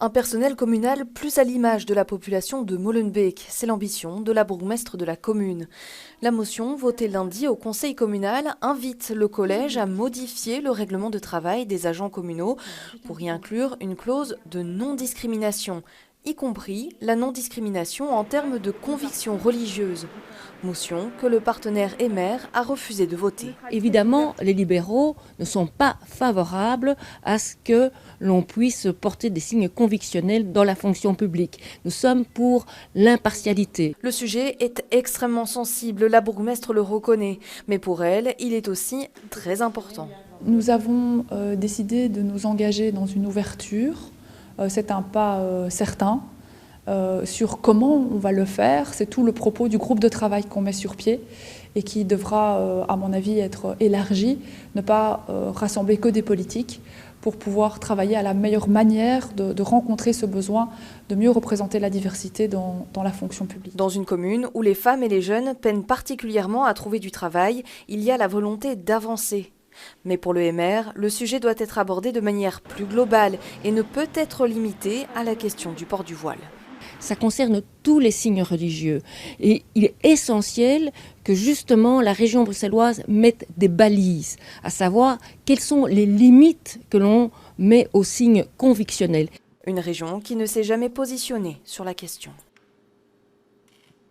Un personnel communal plus à l'image de la population de Molenbeek, c'est l'ambition de la bourgmestre de la commune. La motion, votée lundi au conseil communal, invite le collège à modifier le règlement de travail des agents communaux pour y inclure une clause de non-discrimination, y compris la non-discrimination en termes de conviction religieuse. Motion que le partenaire Emer a refusé de voter. Évidemment, les libéraux ne sont pas favorables à ce que l'on puisse porter des signes convictionnels dans la fonction publique. Nous sommes pour l'impartialité. Le sujet est extrêmement sensible, la bourgmestre le reconnaît, mais pour elle, il est aussi très important. Nous avons décidé de nous engager dans une ouverture. C'est un pas certain. Sur comment on va le faire, c'est tout le propos du groupe de travail qu'on met sur pied et qui devra, à mon avis, être élargi, ne pas rassembler que des politiques pour pouvoir travailler à la meilleure manière de rencontrer ce besoin de mieux représenter la diversité dans la fonction publique. Dans une commune où les femmes et les jeunes peinent particulièrement à trouver du travail, il y a la volonté d'avancer. Mais pour le MR, le sujet doit être abordé de manière plus globale et ne peut être limité à la question du port du voile. Ça concerne tous les signes religieux. Et il est essentiel que justement la région bruxelloise mette des balises, à savoir quelles sont les limites que l'on met aux signes convictionnels. Une région qui ne s'est jamais positionnée sur la question.